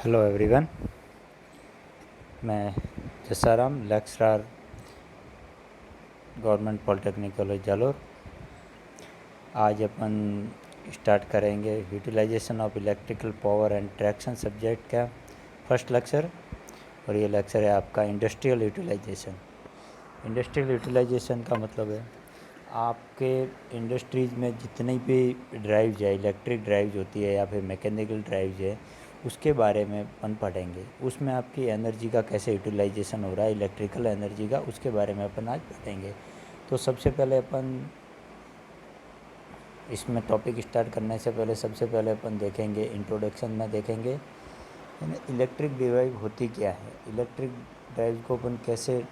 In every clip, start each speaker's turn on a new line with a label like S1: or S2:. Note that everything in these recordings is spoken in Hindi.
S1: हेलो एवरीवन, मैं Jasaram lecturer government polytechnic college Jalore. आज अपन स्टार्ट करेंगे utilization of electrical power and traction subject का फर्स्ट लेक्चर। और ये लेक्चर है आपका इंडस्ट्रियल यूटिलाइजेशन। इंडस्ट्रियल यूटिलाइजेशन का मतलब है आपके इंडस्ट्रीज़ में जितनी भी ड्राइव्स है, इलेक्ट्रिक ड्राइव्स होती है या फिर मैकेनिकल ड्राइव्स है, उसके बारे में अपन पढ़ेंगे। उसमें आपकी एनर्जी का कैसे यूटिलाइजेशन हो रहा है, इलेक्ट्रिकल एनर्जी का, उसके बारे में अपन आज पढ़ेंगे। तो सबसे पहले अपन इसमें टॉपिक स्टार्ट करने से पहले सबसे पहले अपन देखेंगे, इंट्रोडक्शन में देखेंगे इलेक्ट्रिक ड्राइव होती क्या है, इलेक्ट्रिक ड्राइव को अपन कैसे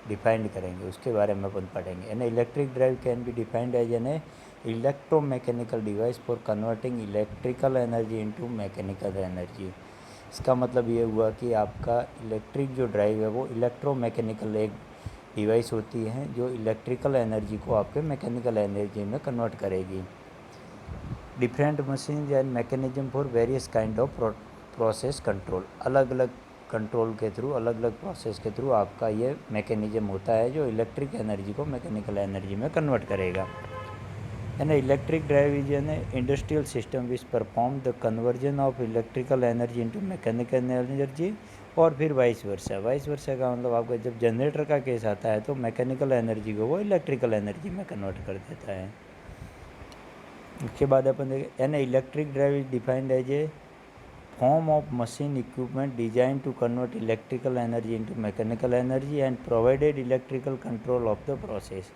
S1: डिफाइंड करेंगे, उसके बारे में अपन पढ़ेंगे। An electric drive can be defined as an electromechanical device for converting electrical energy into mechanical energy. इसका मतलब ये हुआ कि आपका इलेक्ट्रिक जो ड्राइव है वो इलेक्ट्रोमैकेनिकल एक डिवाइस होती है जो इलेक्ट्रिकल एनर्जी को आपके मैकेनिकल एनर्जी में कन्वर्ट करेगी। Different machine and mechanism for various kind of process control, अलग अलग कंट्रोल के थ्रू, अलग अलग प्रोसेस के थ्रू आपका ये मैकेनिज्म होता है जो इलेक्ट्रिक एनर्जी को मैकेनिकल एनर्जी में कन्वर्ट करेगा। N electric drive is an industrial system which perform the conversion of electrical energy into mechanical energy, और फिर वाइस वर्सा। वाइस वर्सा का मतलब आपका जब जनरेटर का केस आता है तो मैकेनिकल एनर्जी को वो इलेक्ट्रिकल एनर्जी में कन्वर्ट कर देता है। उसके बाद अपन देखें, an electric drive is defined as a form of machine equipment designed to convert electrical energy into mechanical energy and provided electrical control of the process।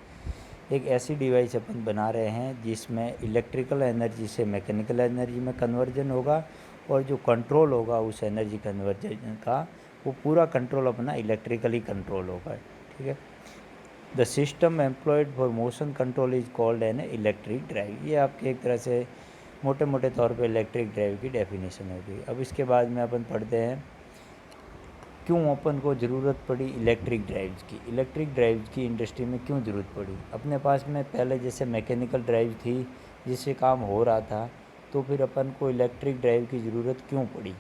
S1: एक ऐसी डिवाइस अपन बना रहे हैं जिसमें इलेक्ट्रिकल एनर्जी से मैकेनिकल एनर्जी में कन्वर्जन होगा और जो कंट्रोल होगा उस एनर्जी कन्वर्जन का, वो पूरा कंट्रोल अपना इलेक्ट्रिकली कंट्रोल होगा। ठीक है। The system employed for motion control is called an electric drive. ये आपके एक तरह से मोटे मोटे तौर पे इलेक्ट्रिक ड्राइव की डेफिनेशन होगी। अब इसके बाद में अपन पढ़ते हैं क्यों अपन को ज़रूरत पड़ी इलेक्ट्रिक ड्राइव्स की। इलेक्ट्रिक ड्राइव्स की इंडस्ट्री में क्यों ज़रूरत पड़ी। अपने पास में पहले जैसे मैकेनिकल ड्राइव थी जिससे काम हो रहा था, तो फिर अपन को इलेक्ट्रिक ड्राइव की ज़रूरत क्यों पड़ी,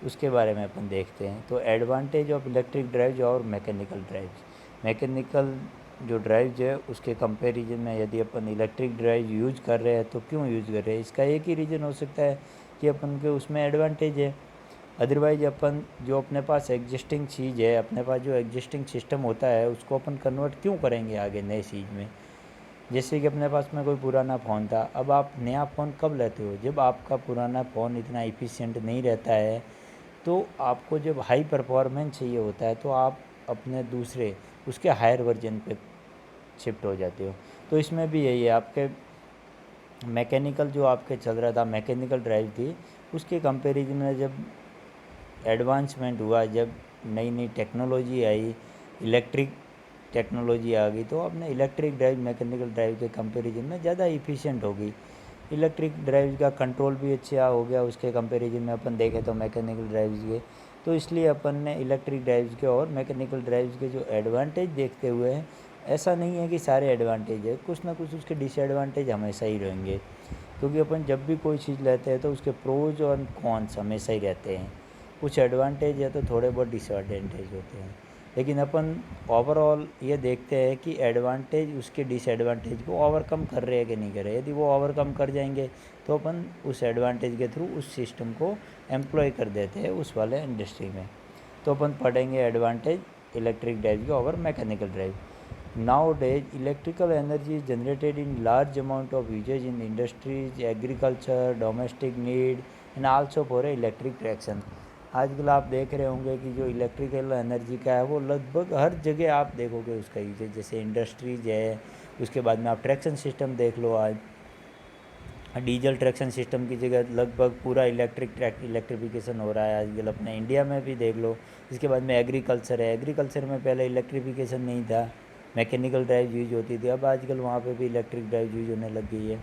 S1: उसके बारे में अपन देखते हैं। तो एडवांटेज ऑफ इलेक्ट्रिक ड्राइव्स और मैकेनिकल ड्राइव्स। मैकेनिकल जो ड्राइव्स है उसके कंपैरिजन में यदि अपन इलेक्ट्रिक ड्राइव यूज कर रहे हैं तो क्यों यूज़ कर रहे हैं, इसका एक ही रीज़न हो सकता है कि अपन के उसमें एडवांटेज है। अदरवाइज अपन जो अपने पास एग्जिस्टिंग चीज़ है, अपने पास जो एग्जिस्टिंग सिस्टम होता है उसको अपन कन्वर्ट क्यों करेंगे आगे नए चीज़ में। जैसे कि अपने पास में कोई पुराना फ़ोन था, अब आप नया फ़ोन कब लेते हो, जब आपका पुराना फ़ोन इतना इफ़िशिएंट नहीं रहता है, तो आपको जब हाई परफॉर्मेंस चाहिए होता है तो आप अपने दूसरे उसके हायर वर्जन पे शिफ्ट हो जाते हो। तो इसमें भी यही है, आपके मैकेनिकल जो आपके चल रहा था, मैकेनिकल ड्राइव थी, उसके कंपैरिजन में जब एडवांसमेंट हुआ, जब नई नई टेक्नोलॉजी आई, इलेक्ट्रिक टेक्नोलॉजी आ गई, तो अपने इलेक्ट्रिक ड्राइव मैकेनिकल ड्राइव के कंपैरिजन में ज़्यादा इफ़िशिएंट होगी। इलेक्ट्रिक ड्राइव का कंट्रोल भी अच्छा हो गया उसके कंपैरिजन में अपन देखें तो मैकेनिकल ड्राइव्स के। तो इसलिए अपन ने इलेक्ट्रिक ड्राइव्स के और मैकेनिकल ड्राइव्स के जो एडवांटेज देखते हुए हैं, ऐसा नहीं है कि सारे एडवांटेज है, कुछ ना कुछ उसके डिसएडवांटेज हमेशा ही रहेंगे, क्योंकि अपन जब भी कोई चीज़ लेते हैं तो उसके प्रोज और कॉन्स हमेशा ही रहते हैं। कुछ एडवांटेज है तो थोड़े बहुत डिसएडवांटेज होते हैं, लेकिन अपन ओवरऑल ये देखते हैं कि एडवांटेज उसके डिसएडवांटेज को ओवरकम कर रहे हैं कि नहीं कर रहे। यदि वो ओवरकम कर जाएंगे तो अपन उस एडवांटेज के थ्रू उस सिस्टम को एम्प्लॉय कर देते हैं उस वाले इंडस्ट्री में। तो अपन पढ़ेंगे एडवांटेज इलेक्ट्रिक ड्राइव के over mechanical drive. Nowadays, electrical energy is generated in large amount of usage in industries, agriculture, domestic need and also for electric traction। आजकल आप देख रहे होंगे कि जो इलेक्ट्रिकल एनर्जी का है वो लगभग हर जगह आप देखोगे उसका यूजेज, जैसे इंडस्ट्रीज है, उसके बाद में आप ट्रैक्शन सिस्टम देख लो। आज डीजल ट्रैक्शन सिस्टम की जगह लगभग पूरा इलेक्ट्रिफिकेशन हो रहा है आजकल, अपने इंडिया में भी देख लो। इसके बाद में एग्रीकल्चर है, एग्रीकल्चर में पहले इलेक्ट्रिफिकेशन नहीं था, मैकेनिकल ड्राइव यूज होती थी, अब आजकल वहाँ पे भी इलेक्ट्रिक ड्राइव यूज होने लग गई है।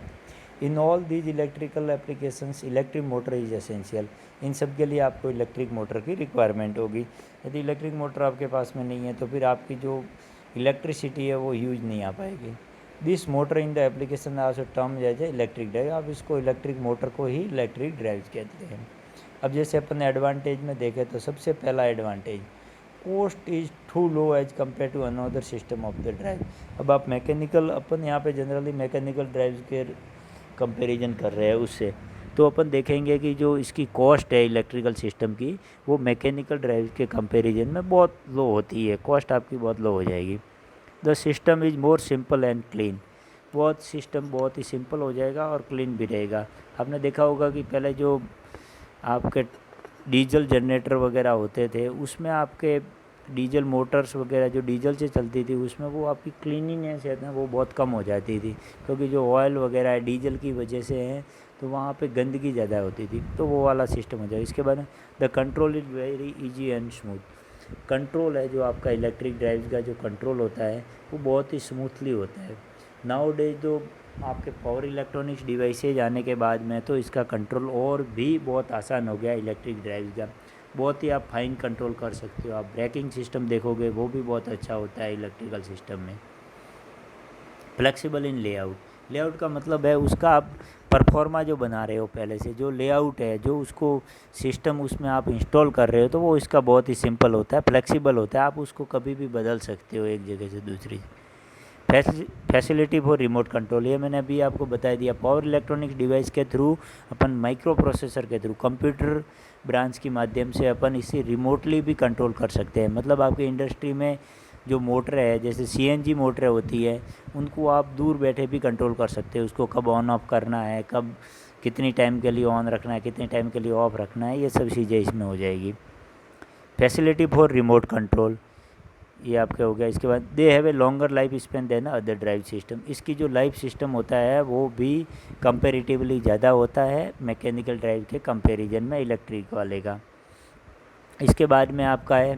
S1: In all these electrical applications electric motor is essential. इन सब के लिए आपको इलेक्ट्रिक मोटर की रिक्वायरमेंट होगी। यदि इलेक्ट्रिक मोटर आपके पास में नहीं है तो फिर आपकी जो इलेक्ट्रिसिटी है वो यूज नहीं आ पाएगी। This motor in the application also term as a electric drive. आप इसको इलेक्ट्रिक मोटर को ही इलेक्ट्रिक ड्राइव कहते हैं। अब जैसे अपन एडवांटेज में देखें तो सबसे पहला advantage, cost is too low as compare to another system of the drive. अब आप मैकेनिकल, अपन यहाँ पे जनरली मैकेनिकल ड्राइव के कंपैरिजन कर रहे हैं उससे, तो अपन देखेंगे कि जो इसकी कॉस्ट है इलेक्ट्रिकल सिस्टम की, वो मैकेनिकल ड्राइव के कंपैरिजन में बहुत लो होती है, कॉस्ट आपकी बहुत लो हो जाएगी। The system is more simple and clean, system बहुत ही सिंपल हो जाएगा और क्लीन भी रहेगा। आपने देखा होगा कि पहले जो आपके डीजल जनरेटर वगैरह होते थे, उसमें आपके डीजल मोटर्स वगैरह जो डीजल से चलती थी, उसमें वो आपकी क्लीनिनेस है ना वो बहुत कम हो जाती थी, क्योंकि जो ऑयल वगैरह है डीजल की वजह से है, तो वहाँ पे गंदगी ज़्यादा होती थी, तो वो वाला सिस्टम हो जाएगा। इसके बाद the control is very easy and smooth. Control है जो आपका इलेक्ट्रिक ड्राइव का जो कंट्रोल होता है वो बहुत ही स्मूथली होता है। नाउ डेज जो आपके पावर इलेक्ट्रॉनिक्स डिवाइसेज आने के बाद में तो इसका कंट्रोल और भी बहुत आसान हो गया इलेक्ट्रिक ड्राइव का, बहुत ही आप फाइन कंट्रोल कर सकते हो। आप ब्रेकिंग सिस्टम देखोगे वो भी बहुत अच्छा होता है इलेक्ट्रिकल सिस्टम में। फ्लेक्सिबल इन लेआउट, लेआउट का मतलब है उसका आप परफॉर्मा जो बना रहे हो पहले से, जो लेआउट है जो उसको सिस्टम उसमें आप इंस्टॉल कर रहे हो, तो वो इसका बहुत ही सिंपल होता है, फ्लेक्सिबल होता है, आप उसको कभी भी बदल सकते हो एक जगह से दूसरी। फैसिलिटी फॉर रिमोट कंट्रोल, ये मैंने अभी आपको बता दिया। पावर इलेक्ट्रॉनिक्स डिवाइस के थ्रू अपन माइक्रो प्रोसेसर के थ्रू कंप्यूटर ब्रांच के माध्यम से अपन इसे रिमोटली भी कंट्रोल कर सकते हैं। मतलब आपकी इंडस्ट्री में जो मोटर है, जैसे सीएनजी मोटरें होती है, उनको आप दूर बैठे भी कंट्रोल कर सकते हैं, उसको कब ऑन ऑफ करना है, कब कितनी टाइम के लिए ऑन रखना है, कितने टाइम के लिए ऑफ रखना है, ये सब चीज़ें इसमें हो जाएगी। फैसिलिटी फॉर रिमोट कंट्रोल, ये आपके हो गया। इसके बाद they have a longer life span than other drive system, इसकी जो लाइफ सिस्टम होता है वो भी कंपेरेटिवली ज़्यादा होता है मैकेनिकल ड्राइव के कंपैरिजन में इलेक्ट्रिक वाले का। इसके बाद में आपका है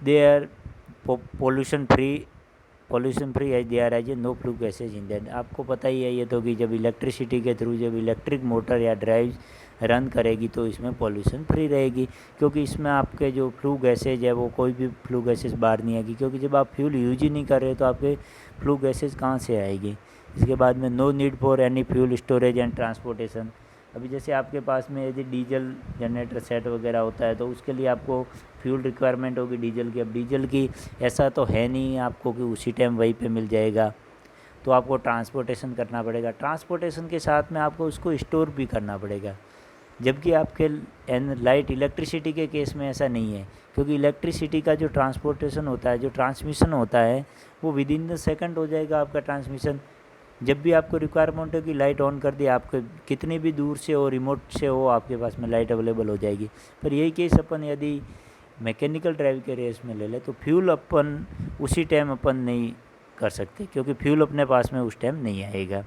S1: they are pollution free as they are as a no flue gases in that. आपको पता ही है ये तो कि जब इलेक्ट्रिसिटी के थ्रू जब इलेक्ट्रिक मोटर या ड्राइव रन करेगी तो इसमें पॉल्यूशन फ्री रहेगी, क्योंकि इसमें आपके जो फ्लू गैसेज है वो कोई भी फ्लू गैसेज बाहर नहीं आएगी, क्योंकि जब आप फ्यूल यूज ही नहीं कर रहे तो आपके फ्लू गैसेज कहाँ से आएगी। इसके बाद में no need for any fuel storage and transportation. अभी जैसे आपके पास में यदि डीजल जनरेटर सेट वगैरह होता है तो उसके लिए आपको फ्यूल रिक्वायरमेंट होगी डीजल की। अब डीजल की ऐसा तो है नहीं आपको कि उसी टाइम वहीं पे मिल जाएगा, तो आपको ट्रांसपोर्टेशन करना पड़ेगा। ट्रांसपोर्टेशन के साथ में आपको उसको स्टोर भी करना पड़ेगा, जबकि आपके लाइट इलेक्ट्रिसिटी के केस में ऐसा नहीं है, क्योंकि इलेक्ट्रिसिटी का जो ट्रांसपोर्टेशन होता है, जो ट्रांसमिशन होता है, वो विद इन द सेकंड हो जाएगा आपका ट्रांसमिशन। जब भी आपको रिक्वायरमेंट हो कि लाइट ऑन कर दी, आपके कितनी भी दूर से हो, रिमोट से हो, आपके पास में लाइट अवेलेबल हो जाएगी। पर यही केस अपन यदि मैकेनिकल ड्राइव के रेस में ले ले तो फ्यूल अपन उसी टाइम अपन नहीं कर सकते, क्योंकि फ्यूल अपने पास में उस टाइम नहीं आएगा,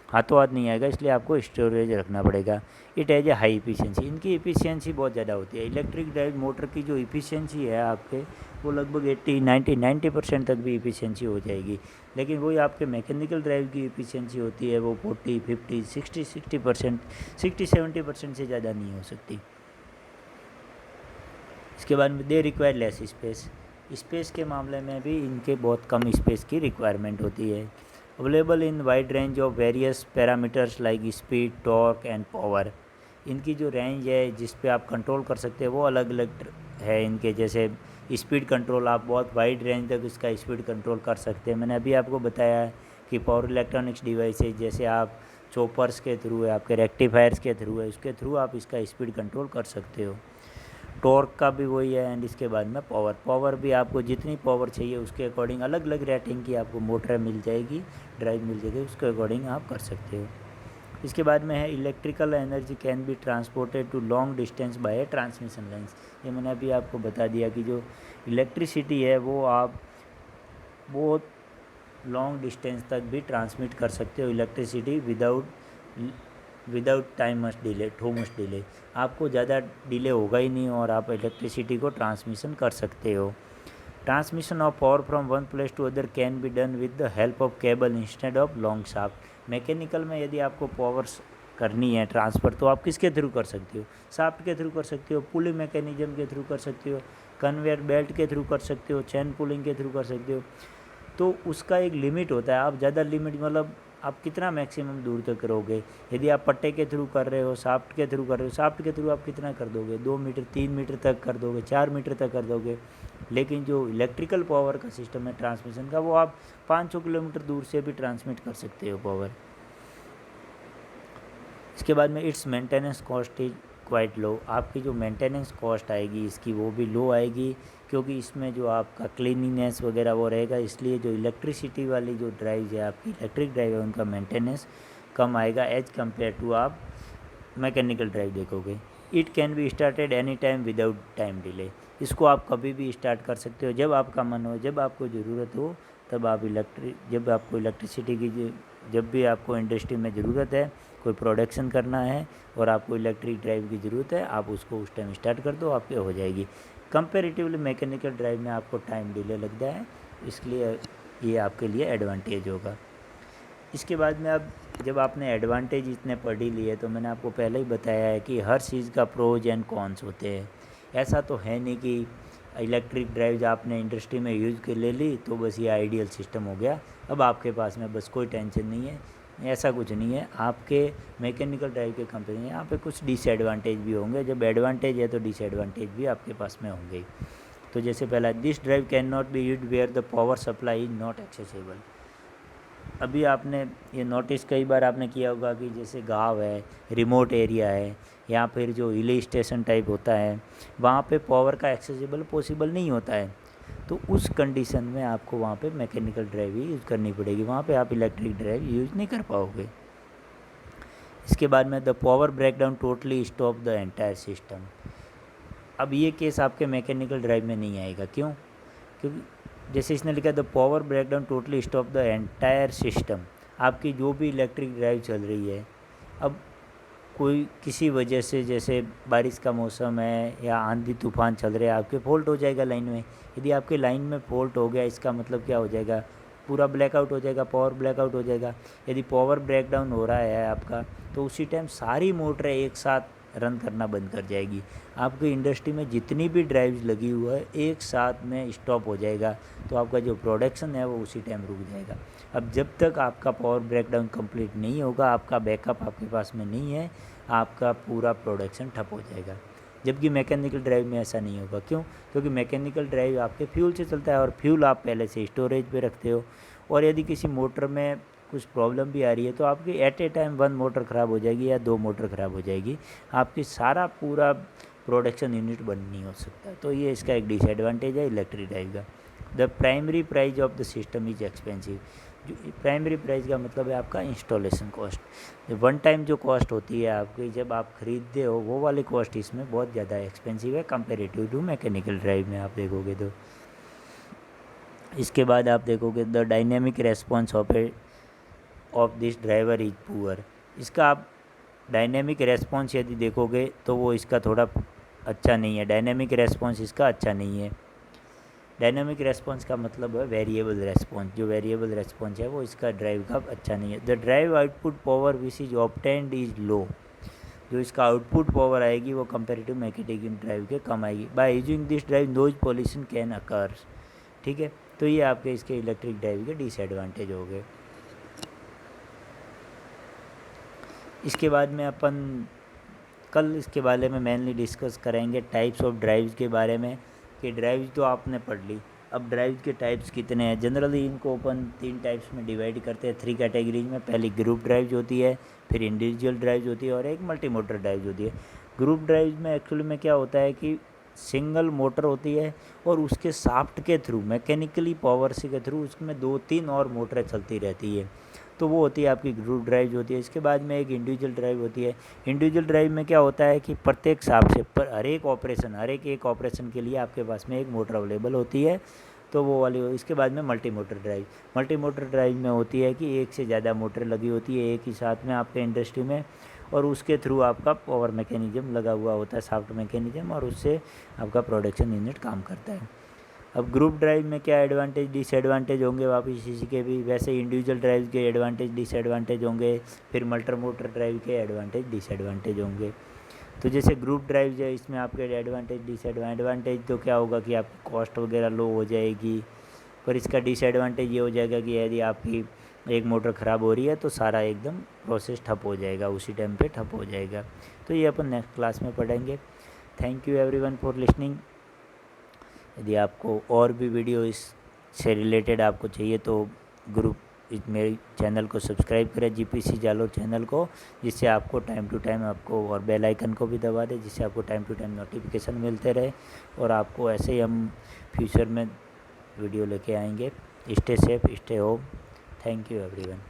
S1: हाथों हाथ नहीं आएगा, इसलिए आपको स्टोरेज रखना पड़ेगा। It has a high efficiency, इनकी इफिशियंसी बहुत ज़्यादा होती है। इलेक्ट्रिक ड्राइव मोटर की जो इफिशियंसी है आपके, वो लगभग 80-90% तक भी इफिशियंसी हो जाएगी। लेकिन वही आपके मैकेनिकल ड्राइव की इफिशियंसी होती है वो 40, 50, 60% 60-70% से ज़्यादा नहीं हो सकती। इसके बाद में दे रिक्वायर लेस स्पेस के मामले में भी इनके बहुत कम स्पेस की रिक्वायरमेंट होती है। Available in wide range of various parameters like speed, torque and power. इनकी जो रेंज है जिस पे आप कंट्रोल कर सकते हैं वो अलग अलग है इनके। जैसे स्पीड कंट्रोल, आप बहुत वाइड रेंज तक इसका स्पीड कंट्रोल कर सकते हैं। मैंने अभी आपको बताया है कि पावर इलेक्ट्रॉनिक्स डिवाइसेज जैसे आप चॉपर्स के थ्रू है, आपके रेक्टिफायर्स के थ्रू है, उसके थ्रू आप इसका स्पीड कंट्रोल कर सकते हो। टॉर्क का भी वही है। एंड इसके बाद में पावर भी आपको जितनी पावर चाहिए उसके अकॉर्डिंग अलग अलग रेटिंग की आपको मोटर मिल जाएगी, ड्राइव मिल जाएगी, उसके अकॉर्डिंग आप कर सकते हो। इसके बाद में है electrical energy can be transported to long distance by transmission lines. ये मैंने अभी आपको बता दिया कि जो इलेक्ट्रिसिटी है वो आप बहुत लॉन्ग डिस्टेंस तक भी ट्रांसमिट कर सकते हो electricity without time much delay, too much delay. आपको ज़्यादा डिले होगा ही नहीं और आप इलेक्ट्रिसिटी को ट्रांसमिशन कर सकते हो। Transmission of power from one place to other can be done with the help of cable instead of long shaft. Mechanical में यदि आपको पावर्स करनी है ट्रांसफ़र तो आप किसके थ्रू कर सकते हो? शाफ्ट के थ्रू कर सकते हो, पुलिंग मैकेनिज्म के थ्रू कर सकते हो, कन्वेयर बेल्ट के थ्रू कर सकते हो, चैन पुलिंग के थ्रू कर सकते हो। तो उसका एक लिमिट होता है, आप ज़्यादा लिमिट मतलब आप कितना मैक्सिमम दूर तक करोगे। यदि आप पट्टे के थ्रू कर रहे हो, शाफ्ट के थ्रू कर रहे हो, शाफ्ट के थ्रू आप कितना कर दोगे, 2 मीटर 3 मीटर तक कर दोगे, 4 मीटर तक कर दोगे। लेकिन जो इलेक्ट्रिकल पावर का सिस्टम है ट्रांसमिशन का, वो आप 500 किलोमीटर दूर से भी ट्रांसमिट कर सकते हो पावर। इसके बाद में it's maintenance cost is quite low. आपकी जो मेंटेनेंस कॉस्ट आएगी इसकी वो भी लो आएगी, क्योंकि इसमें जो आपका क्लीनिनेस वगैरह वो रहेगा। इसलिए जो इलेक्ट्रिसिटी वाली जो ड्राइव है, आपकी इलेक्ट्रिक ड्राइव है, उनका मेंटेनेंस कम आएगा एज कम्पेयर टू आप मैकेनिकल ड्राइव देखोगे। It can be started any time without time delay. इसको आप कभी भी स्टार्ट कर सकते हो, जब आपका मन हो, जब आपको ज़रूरत हो, तब आप जब आपको इलेक्ट्रिसिटी की, जब भी आपको इंडस्ट्री में ज़रूरत है, कोई प्रोडक्शन करना है और आपको इलेक्ट्रिक ड्राइव की ज़रूरत है, आप उसको उस टाइम स्टार्ट कर दो, आपके हो जाएगी। कंपेरेटिवली मैकेनिकल ड्राइव में आपको टाइम डिले लगता है, इसलिए ये आपके लिए एडवांटेज होगा। इसके बाद में अब जब आपने एडवांटेज इतने पढ़ ही लिए, तो मैंने आपको पहले ही बताया है कि हर चीज़ का प्रोज एंड कॉन्स होते हैं। ऐसा तो है नहीं कि इलेक्ट्रिक ड्राइव आपने इंडस्ट्री में यूज़ कर ले ली तो बस ये आइडियल सिस्टम हो गया, अब आपके पास में बस कोई टेंशन नहीं है। ऐसा कुछ नहीं है। आपके मैकेनिकल ड्राइव के कंपनी यहाँ पे कुछ डिसएडवांटेज भी होंगे। जब एडवांटेज है तो डिसएडवांटेज भी आपके पास में होंगे। तो जैसे पहला, this drive can not be used where the power supply is not accessible. अभी आपने ये नोटिस कई बार आपने किया होगा कि जैसे गांव है, रिमोट एरिया है, या फिर जो हिल स्टेशन टाइप होता है, वहाँ पे पावर का एक्सेसिबल पॉसिबल नहीं होता है। तो उस कंडीशन में आपको वहाँ पे मैकेनिकल ड्राइव ही यूज़ करनी पड़ेगी, वहाँ पे आप इलेक्ट्रिक ड्राइव यूज़ नहीं कर पाओगे। इसके बाद में the power breakdown totally stop the entire system. अब ये केस आपके मैकेनिकल ड्राइव में नहीं आएगा। क्यों? क्योंकि जैसे इसने लिखा the power breakdown totally stop the entire system. आपकी जो भी इलेक्ट्रिक ड्राइव चल रही है, अब कोई किसी वजह से, जैसे बारिश का मौसम है या आंधी तूफान चल रहे हैं, आपके फॉल्ट हो जाएगा लाइन में। यदि आपके लाइन में फॉल्ट हो गया, इसका मतलब क्या हो जाएगा, पूरा ब्लैकआउट हो जाएगा, पावर ब्लैकआउट हो जाएगा। यदि पावर ब्रेकडाउन हो रहा है आपका, तो उसी टाइम सारी मोटरें एक साथ रन करना बंद कर जाएगी। आपकी इंडस्ट्री में जितनी भी ड्राइव्स लगी हुई है, एक साथ में स्टॉप हो जाएगा, तो आपका जो प्रोडक्शन है वो उसी टाइम रुक जाएगा। अब जब तक आपका पावर ब्रेकडाउन कंप्लीट नहीं होगा, आपका बैकअप आपके पास में नहीं है, आपका पूरा प्रोडक्शन ठप हो जाएगा। जबकि मैकेनिकल ड्राइव में ऐसा नहीं होगा। क्यों? क्योंकि मैकेनिकल ड्राइव आपके फ्यूल से चलता है, और फ्यूल आप पहले से स्टोरेज पे रखते हो। और यदि किसी मोटर में कुछ प्रॉब्लम भी आ रही है, तो आपकी एट ए टाइम 1 मोटर ख़राब हो जाएगी या 2 मोटर ख़राब हो जाएगी, आपकी सारा पूरा प्रोडक्शन यूनिट बंद नहीं हो सकता। तो ये इसका एक डिसएडवांटेज है इलेक्ट्रिक ड्राइव का। The primary price of the system is expensive. जो प्राइमरी प्राइस का मतलब है आपका इंस्टॉलेशन कॉस्ट। वन टाइम जो कॉस्ट होती है आपकी, जब आप खरीदते हो, वो वाली कॉस्ट इसमें बहुत ज़्यादा एक्सपेंसिव है कंपेरेटिव टू मैकेनिकल ड्राइव में आप देखोगे तो। इसके बाद आप देखोगे the dynamic response of this driver is poor. इसका आप डायनेमिक रेस्पॉन्स यदि देखोगे तो वो इसका थोड़ा अच्छा नहीं है। डायनेमिक रेस्पॉन्स इसका अच्छा नहीं है। डायनेमिक रेस्पॉन्स का मतलब है वेरिएबल रेस्पॉन्स। जो वेरिएबल रेस्पॉन्स है वो इसका ड्राइव का अच्छा नहीं है। The drive output power which is obtained is low. जो इसका आउटपुट पावर आएगी वो कंपेरेटिव मैकेनिकल ड्राइव के कम आएगी। By using this drive noise pollution can occurs. ठीक है, तो ये आपके इसके इलेक्ट्रिक ड्राइव के डिसएडवांटेज हो गए। इसके बाद में अपन कल इसके बारे में मेनली डिस्कस करेंगे टाइप्स ऑफ ड्राइव्स के बारे में, कि ड्राइव्स तो आपने पढ़ ली, अब ड्राइव्स के टाइप्स कितने हैं। जनरली इनको अपन 3 टाइप्स में डिवाइड करते हैं, 3 कैटेगरीज में। पहली ग्रुप ड्राइव्स होती है, फिर इंडिविजुअल ड्राइव्स होती है, और एक मल्टी मोटर ड्राइव्स होती है। ग्रुप ड्राइव्स में एक्चुअली में क्या होता है कि सिंगल मोटर होती है, और उसके शाफ्ट के थ्रू मैकेनिकली पावर से के थ्रू उसमें 2-3 और मोटरें चलती रहती है, तो वो होती है आपकी ग्रुप ड्राइव होती है। इसके बाद में एक इंडिविजुअल ड्राइव होती है। इंडिविजुअल ड्राइव में क्या होता है कि प्रत्येक शाफ्ट से पर हर एक ऑपरेशन के लिए आपके पास में एक मोटर अवेलेबल होती है, तो वो वाली। इसके बाद में मल्टी मोटर ड्राइव में होती है कि एक से ज़्यादा मोटर लगी होती है एक ही साथ में आपके इंडस्ट्री में, और उसके थ्रू आपका पावर मैकेनिज्म लगा हुआ होता है, शाफ्ट मैकेनिज्म, और उससे आपका प्रोडक्शन यूनिट काम करता है। अब ग्रुप ड्राइव में क्या एडवांटेज डिसएडवांटेज होंगे वापस इसी के भी, वैसे इंडिविजुअल ड्राइव के एडवांटेज डिसएडवांटेज होंगे, फिर मल्टी मोटर ड्राइव के एडवांटेज डिसएडवांटेज होंगे। तो जैसे ग्रुप ड्राइव जो है, इसमें आपके एडवांटेज डिसएडवांटेज तो क्या होगा कि आपकी कॉस्ट वगैरह लो हो जाएगी, पर इसका डिसएडवांटेज ये हो जाएगा कि यदि आपकी एक मोटर ख़राब हो रही है तो सारा एकदम प्रोसेस ठप हो जाएगा, उसी टाइम पे ठप हो जाएगा। तो ये अपन नेक्स्ट क्लास में पढ़ेंगे। Thank you everyone for listening. यदि आपको और भी वीडियो इससे रिलेटेड आपको चाहिए तो ग्रुप मेरे चैनल को सब्सक्राइब करें, जीपीसी जालोर चैनल को, जिससे आपको टाइम टू टाइम आपको, और बेल आइकन को भी दबा दें जिससे आपको टाइम टू टाइम नोटिफिकेशन मिलते रहे, और आपको ऐसे ही हम फ्यूचर में वीडियो लेके आएंगे। Stay safe, stay home. Thank you everyone.